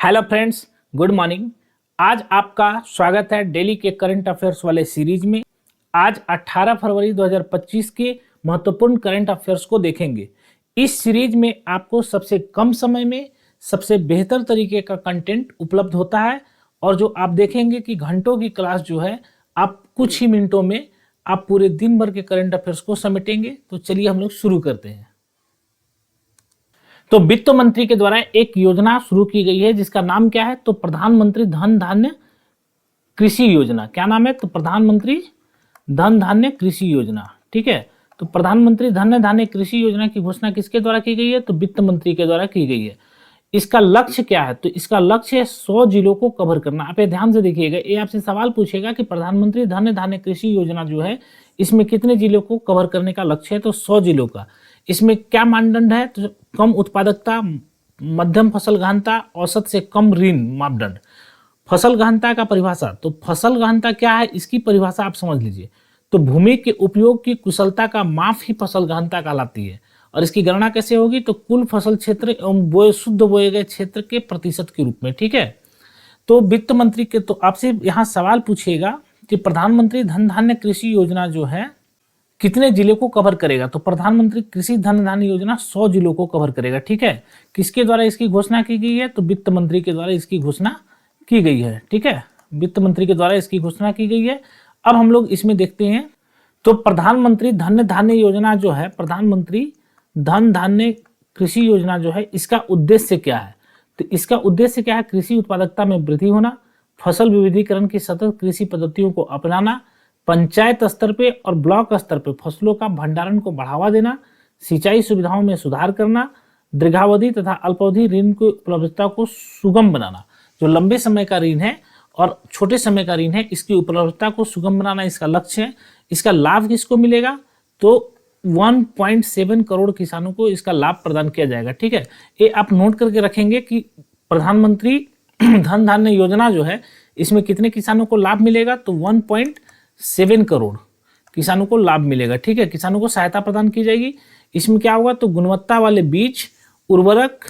Hello friends, good morning. आज आपका स्वागत है डेली के करंट अफेयर्स वाले सीरीज में। आज 18 फरवरी 2025 के महत्वपूर्ण करंट अफेयर्स को देखेंगे। इस सीरीज में आपको सबसे कम समय में सबसे बेहतर तरीके का कंटेंट उपलब्ध होता है और जो आप देखेंगे कि घंटों की क्लास जो है आप कुछ ही मिनटों में आप पूरे दिन भर के करंट अफेयर्स को समेटेंगे। तो चलिए हम लोग शुरू करते हैं। तो वित्त मंत्री के द्वारा एक योजना शुरू की गई है जिसका नाम क्या है? तो प्रधानमंत्री धन धान्य कृषि योजना। क्या नाम है? तो प्रधानमंत्री धन धान्य कृषि योजना। ठीक है, तो प्रधानमंत्री धन धान्य कृषि योजना की घोषणा किसके द्वारा की गई है? तो वित्त मंत्री के द्वारा की गई है। इसका लक्ष्य क्या है? तो इसका लक्ष्य है 100 जिलों को कवर करना। आप ये ध्यान से देखिएगा, ये आपसे सवाल पूछेगा कि प्रधानमंत्री धन धान्य कृषि योजना जो है इसमें कितने जिलों को कवर करने का लक्ष्य है? तो 100 जिलों का। इसमें क्या मानदंड है? तो कम उत्पादकता, मध्यम फसल गहनता, औसत से कम ऋण मापदंड। फसल गहनता का परिभाषा, तो फसल गहनता क्या है इसकी परिभाषा आप समझ लीजिए। तो भूमि के उपयोग की कुशलता का माप ही फसल गहनता कहलाती है। और इसकी गणना कैसे होगी? तो कुल फसल क्षेत्र एवं शुद्ध बोए गए क्षेत्र के प्रतिशत के रूप में। ठीक है, तो वित्त मंत्री के तो आपसे यहाँ सवाल पूछेगा कि प्रधानमंत्री धन धान्य कृषि योजना जो है कितने जिले को कवर करेगा? तो प्रधानमंत्री कृषि धन धान्य योजना 100 जिलों को कवर करेगा। ठीक है, किसके द्वारा इसकी घोषणा की गई है? तो वित्त मंत्री के द्वारा इसकी घोषणा की गई है। ठीक है, वित्त मंत्री के द्वारा इसकी घोषणा की गई है। अब हम लोग इसमें देखते हैं, तो प्रधानमंत्री धन धान्य योजना जो है, प्रधानमंत्री धन धान्य कृषि योजना जो है, इसका उद्देश्य क्या है? तो इसका उद्देश्य क्या है? कृषि उत्पादकता में वृद्धि होना, फसल विविधीकरण की सतत कृषि पद्धतियों को अपनाना, पंचायत स्तर पे और ब्लॉक स्तर पे फसलों का भंडारण को बढ़ावा देना, सिंचाई सुविधाओं में सुधार करना, दीर्घावधि तथा अल्पावधि ऋण की उपलब्धता को सुगम बनाना। जो लंबे समय का ऋण है और छोटे समय का ऋण है, इसकी उपलब्धता को सुगम बनाना इसका लक्ष्य है। इसका लाभ किसको मिलेगा? तो 1.7 करोड़ किसानों को इसका लाभ प्रदान किया जाएगा। ठीक है, ये आप नोट करके रखेंगे कि प्रधानमंत्री धन धान्य योजना जो है इसमें कितने किसानों को लाभ मिलेगा? तो 1.7 करोड़ किसानों को लाभ मिलेगा। ठीक है, किसानों को सहायता प्रदान की जाएगी। इसमें क्या होगा? तो गुणवत्ता वाले बीज, उर्वरक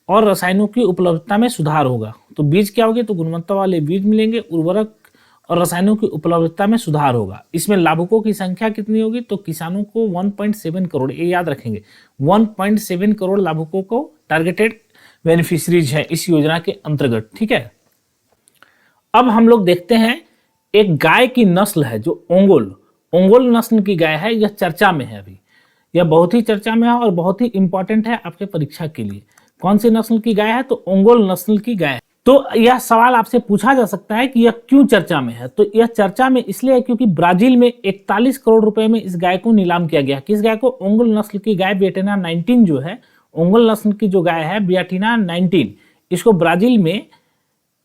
और रसायनों की उपलब्धता में सुधार होगा। तो बीज क्या होगी? तो गुणवत्ता वाले बीज मिलेंगे, उर्वरक और रसायनों की उपलब्धता में सुधार होगा। इसमें लाभुकों की संख्या कितनी होगी? तो किसानों को 1.7 करोड़, ये याद रखेंगे, 1.7 करोड़ लाभुकों को टारगेटेड बेनिफिशरीज है इस योजना के अंतर्गत। ठीक है, अब हम लोग देखते हैं एक गाय की नस्ल है जो ओंगोल नस्ल की गाय है। यह चर्चा में है अभी, यह बहुत ही चर्चा में है और बहुत ही इंपॉर्टेंट है आपके परीक्षा के लिए। कौन सी नस्ल की गाय है? तो ओंगोल नस्ल की गाय। तो यह सवाल आपसे पूछा जा सकता है कि यह क्यों चर्चा में है? तो यह चर्चा में इसलिए है क्योंकि ब्राजील में 41 करोड़ रुपए में इस गाय को नीलाम किया गया। किस गाय को? ओंगोल नस्ल की गाय बेटिना 19 जो है, ओंगोल नस्ल की जो गाय है बेटिना 19, इसको ब्राजील में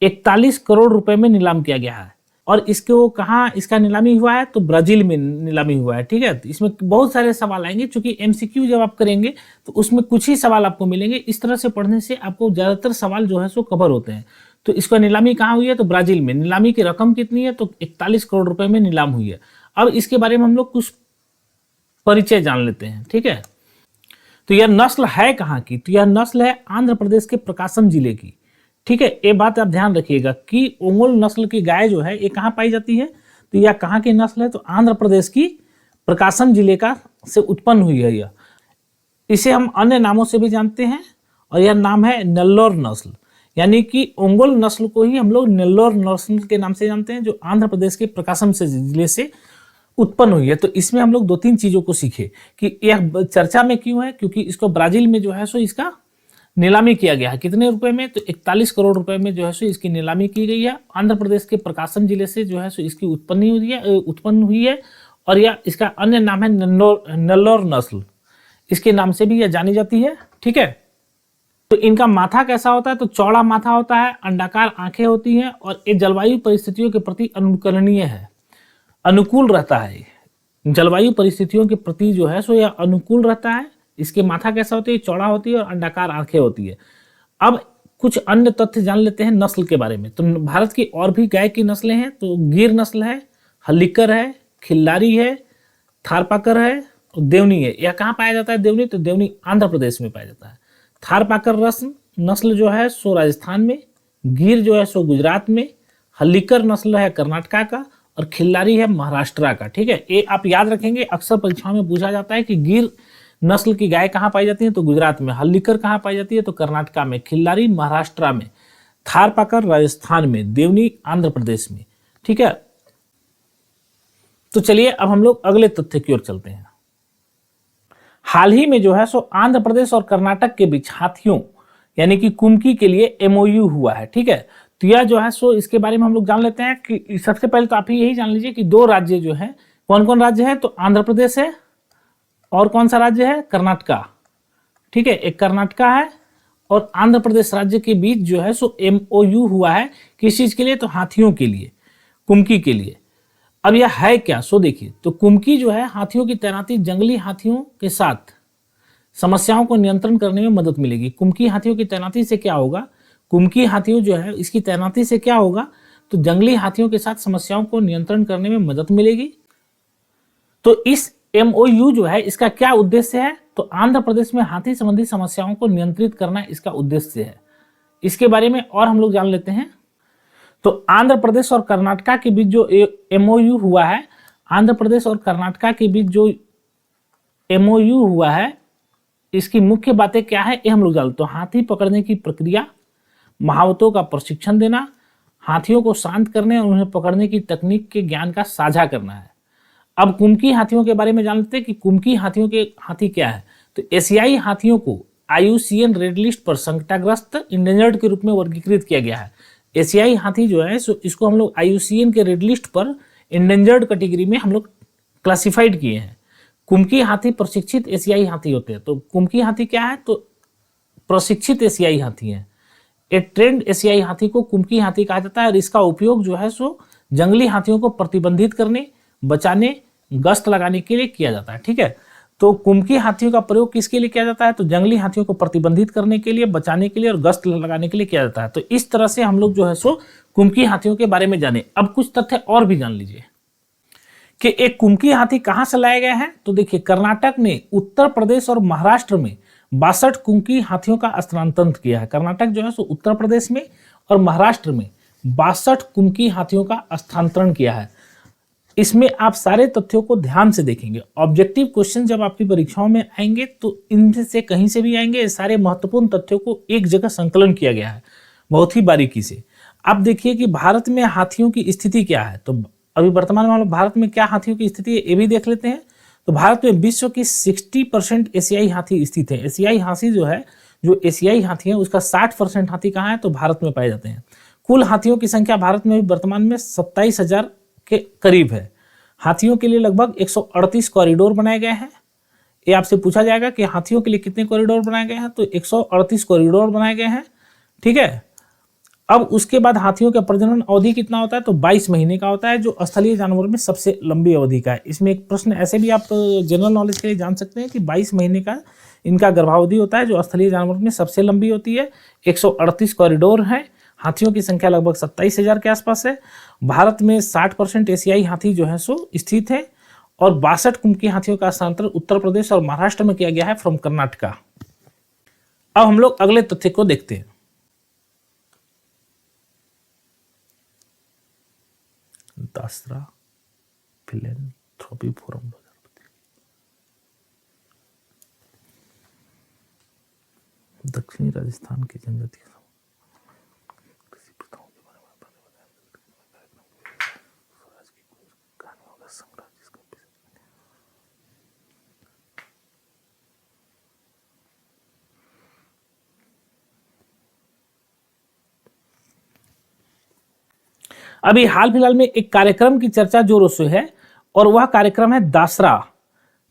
41 करोड़ रुपए में नीलाम किया गया है। और इसको कहाँ इसका नीलामी हुआ है? तो ब्राजील में नीलामी हुआ है। ठीक है, तो इसमें बहुत सारे सवाल आएंगे, चूंकि एमसीक्यू जब आप करेंगे तो उसमें कुछ ही सवाल आपको मिलेंगे। इस तरह से पढ़ने से आपको ज्यादातर सवाल जो है सो कवर होते हैं। तो इसका नीलामी कहाँ हुई है? तो ब्राजील में। नीलामी की रकम कितनी है? तो 41 करोड़ रुपए में नीलाम हुई है। अब इसके बारे में हम लोग कुछ परिचय जान लेते हैं। ठीक है, तो यह नस्ल है कहाँ की? तो यह नस्ल है आंध्र प्रदेश के प्रकाशम जिले की। ठीक है, ये बात आप ध्यान रखिएगा कि ओंगोल नस्ल की गाय जो है ये कहाँ पाई जाती है? तो यह कहाँ की नस्ल है? तो आंध्र प्रदेश की प्रकाशम जिले का से उत्पन्न हुई है यह। इसे हम अन्य नामों से भी जानते हैं और यह नाम है नेल्लोर नस्ल, यानी कि ओंगोल नस्ल को ही हम लोग नेल्लोर नस्ल के नाम से जानते हैं, जो आंध्र प्रदेश के प्रकाशम से जिले से उत्पन्न हुई है। तो इसमें हम लोग 2-3 चीजों को सीखे कि यह चर्चा में क्यों है, क्योंकि इसको ब्राजील में जो है सो इसका नीलामी किया गया है। कितने रुपए में? तो 41 करोड़ रुपए में जो है सो इसकी नीलामी की गई है। आंध्र प्रदेश के प्रकाशम जिले से जो है सो इसकी उत्पन्न हुई है और यह इसका अन्य नाम है नेल्लोर नस्ल, इसके नाम से भी यह जानी जाती है। ठीक है, तो इनका माथा कैसा होता है? तो चौड़ा माथा होता है, अंडाकार आंखें होती हैं और ये जलवायु परिस्थितियों के प्रति अनुकरणीय है, अनुकूल रहता है। जलवायु परिस्थितियों के प्रति जो है सो यह अनुकूल रहता है। इसके माथा कैसा होती है? चौड़ा होती है और अंडाकार आंखें होती है। अब कुछ अन्य तथ्य जान लेते हैं नस्ल के बारे में। तो भारत की और भी गाय की नस्लें हैं। तो गिर नस्ल है, हल्लीकर है, खिल्लारी है, थारपाकर है और देवनी है। यह कहाँ पाया जाता है देवनी? तो देवनी आंध्र प्रदेश में पाया जाता है। थारपाकर नस्ल जो है सो राजस्थान में, गिर जो है सो गुजरात में, हल्लीकर नस्ल है कर्नाटका का, और खिल्लारी है महाराष्ट्र का। ठीक है, ये आप याद रखेंगे, अक्सर परीक्षाओं में पूछा जाता है कि गिर नस्ल की गाय कहाँ पाई जाती है, तो गुजरात में, हल्लीकर कहाँ पाई जाती है, तो कर्नाटका में, खिल्लारी महाराष्ट्र में, थारपाकर राजस्थान में, देवनी आंध्र प्रदेश में। ठीक है, तो चलिए अब हम लोग अगले तथ्य की ओर चलते हैं। हाल ही में जो है सो आंध्र प्रदेश और कर्नाटक के बीच हाथियों यानी कि कुमकी के लिए एमओयू हुआ है। ठीक है, तो यह जो है सो इसके बारे में हम लोग जान लेते हैं कि सबसे पहले तो आप यही जान लीजिए कि दो राज्य जो है, कौन कौन राज्य है, तो आंध्र प्रदेश है और कौन सा राज्य है, कर्नाटका। ठीक है, एक कर्नाटका है और आंध्र प्रदेश राज्य के बीच जो है सो एमओयू हुआ है। किस चीज के लिए, तो हाथियों के लिए, कुमकी के लिए। अब यह है क्या, सो देखिए, तो कुमकी जो है हाथियों की तैनाती जंगली हाथियों के साथ समस्याओं को नियंत्रण करने में मदद मिलेगी। कुमकी हाथियों की तैनाती से क्या होगा, कुमकी हाथियों जो है इसकी तैनाती से क्या होगा, तो जंगली हाथियों के साथ समस्याओं को नियंत्रण करने में मदद मिलेगी। तो इस एमओयू जो है इसका क्या उद्देश्य है, तो आंध्र प्रदेश में हाथी संबंधी समस्याओं को नियंत्रित करना इसका उद्देश्य है। इसके बारे में और हम लोग जान लेते हैं। तो आंध्र प्रदेश और कर्नाटका के बीच जो एमओयू हुआ है, आंध्र प्रदेश और कर्नाटका के बीच जो एमओयू हुआ है, इसकी मुख्य बातें क्या है ये हम लोग जानते हैं। तो हाथी पकड़ने की प्रक्रिया, महावतों का प्रशिक्षण देना, हाथियों को शांत करने और उन्हें पकड़ने की तकनीक के ज्ञान का साझा करना है। अब कुमकी हाथियों के बारे में जानते हैं कि कुमकी हाथियों के हाथी क्या है। तो एशियाई हाथियों को IUCN रेड लिस्ट पर संकटाग्रस्त इंडेंजर्ड के रूप में वर्गीकृत किया गया है। एशियाई हाथी जो है सो इसको हम लोग IUCN के रेड लिस्ट पर इंडेंजर्ड कैटेगरी में हम लोग क्लासिफाइड किए हैं। कुमकी हाथी प्रशिक्षित एशियाई हाथी होते हैं। तो कुमकी हाथी क्या है, तो प्रशिक्षित एशियाई हाथी है। एक ट्रेंड एशियाई हाथी को कुमकी हाथी कहा जाता है और इसका उपयोग जो है सो जंगली हाथियों को प्रतिबंधित करने, बचाने, गश्त लगाने के लिए किया जाता है। ठीक है, तो कुमकी हाथियों का प्रयोग किसके लिए किया जाता है, तो जंगली हाथियों को प्रतिबंधित करने के लिए, बचाने के लिए और गश्त लगाने के लिए किया जाता है। तो इस तरह से हम लोग जो है सो कुमकी हाथियों के बारे में जाने। अब कुछ तथ्य और भी जान लीजिए कि एक कुमकी हाथी कहां से लाया गया है। तो देखिए, कर्नाटक ने उत्तर प्रदेश और महाराष्ट्र में 62 कुमकी हाथियों का स्थानांतरण किया है। कर्नाटक जो है सो उत्तर प्रदेश में और महाराष्ट्र में 62 कुमकी हाथियों का स्थानांतरण किया है। इसमें आप सारे तथ्यों को ध्यान से देखेंगे। ऑब्जेक्टिव क्वेश्चन जब आपकी परीक्षाओं में आएंगे तो इनमें से कहीं से भी आएंगे, सारे महत्वपूर्ण तथ्यों को एक जगह संकलन किया गया है बहुत ही बारीकी से। अब देखिए कि भारत में हाथियों की स्थिति क्या है। तो अभी वर्तमान में भारत में क्या हाथियों की स्थिति है ये भी देख लेते हैं। तो भारत में विश्व की 60% एशियाई हाथी स्थित है। एशियाई हाथी जो है, जो एशियाई हाथी है उसका 60% हाथी कहाँ है, तो भारत में पाए जाते हैं। कुल हाथियों की संख्या भारत में वर्तमान में 27,000 के करीब है। हाथियों के लिए लगभग 138 कॉरिडोर बनाए गए हैं। ये आपसे पूछा जाएगा कि हाथियों के लिए कितने कॉरिडोर बनाए गए हैं, तो 138 कॉरिडोर बनाए गए हैं। ठीक है, अब उसके बाद हाथियों का प्रजनन अवधि कितना होता है, तो 22 महीने का होता है, जो स्थलीय जानवरों में सबसे लंबी अवधि का है। इसमें एक प्रश्न ऐसे भी आप जनरल नॉलेज के लिए जान सकते हैं कि 22 महीने का इनका गर्भावधि होता है, जो स्थलीय जानवरों में सबसे लंबी होती है। 138 कॉरिडोर है। हाथियों की संख्या लगभग 27,000 के आसपास है। भारत में 60% एशियाई हाथी जो है सो स्थित है और 62 कुमकी हाथियों का स्थानांतरण उत्तर प्रदेश और महाराष्ट्र में किया गया है फ्रॉम कर्नाटका। अब हम लोग अगले तथ्य को देखते हैं। दासरा फिलैंथ्रोपी फोरम दक्षिणी राजस्थान की जनजाति अभी हाल फिलहाल में एक कार्यक्रम की चर्चा जोरों से है और वह कार्यक्रम है दासरा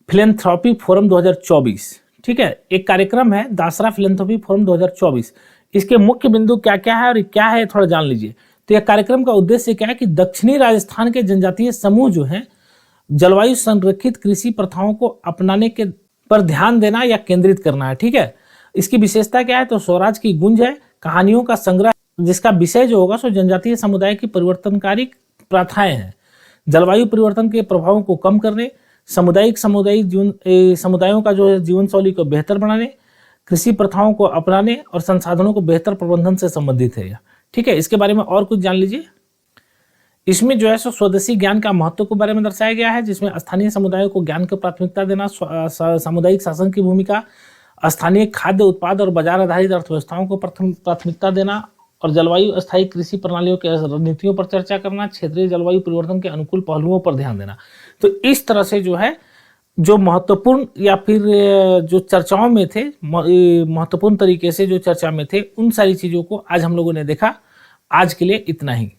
फिलैंथ्रोपी फोरम 2024। ठीक है, एक कार्यक्रम है दासरा फिलैंथ्रोपी फोरम 2024। इसके मुख्य बिंदु क्या क्या है और क्या है थोड़ा जान लीजिए। तो यह कार्यक्रम का उद्देश्य क्या है कि दक्षिणी राजस्थान के जनजातीय समूह जो है जलवायु संरक्षित कृषि प्रथाओं को अपनाने के पर ध्यान देना या केंद्रित करना है। ठीक है, इसकी विशेषता क्या है, तो स्वराज की गूंज है, कहानियों का संग्रह, जिसका विषय जो होगा सो जनजातीय समुदाय की परिवर्तनकारी प्रथाएं हैं, जलवायु परिवर्तन के प्रभावों को कम करने, समुदायों का जो है जीवन शैली को बेहतर बनाने, कृषि प्रथाओं को अपनाने और संसाधनों को बेहतर प्रबंधन से संबंधित है। ठीक है, इसके बारे में और कुछ जान लीजिए। इसमें जो है सो स्वदेशी ज्ञान का महत्व के बारे में दर्शाया गया है, जिसमें स्थानीय समुदायों को ज्ञान को प्राथमिकता देना, सामुदायिक शासन की भूमिका, स्थानीय खाद्य उत्पाद और बाजार आधारित अर्थव्यवस्थाओं को प्राथमिकता देना, और जलवायु अस्थायी कृषि प्रणालियों के रणनीतियों पर चर्चा करना, क्षेत्रीय जलवायु परिवर्तन के अनुकूल पहलुओं पर ध्यान देना। तो इस तरह से जो है जो महत्वपूर्ण या फिर जो चर्चाओं में थे, महत्वपूर्ण तरीके से जो चर्चा में थे, उन सारी चीज़ों को आज हम लोगों ने देखा। आज के लिए इतना ही।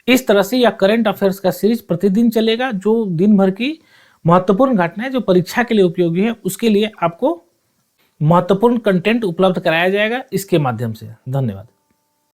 इस तरह से यह करंट अफेयर्स का सीरीज प्रतिदिन चलेगा, जो दिन भर की महत्वपूर्ण घटनाएं जो परीक्षा के लिए उपयोगी है, उसके लिए आपको महत्वपूर्ण कंटेंट उपलब्ध कराया जाएगा इसके माध्यम से। धन्यवाद।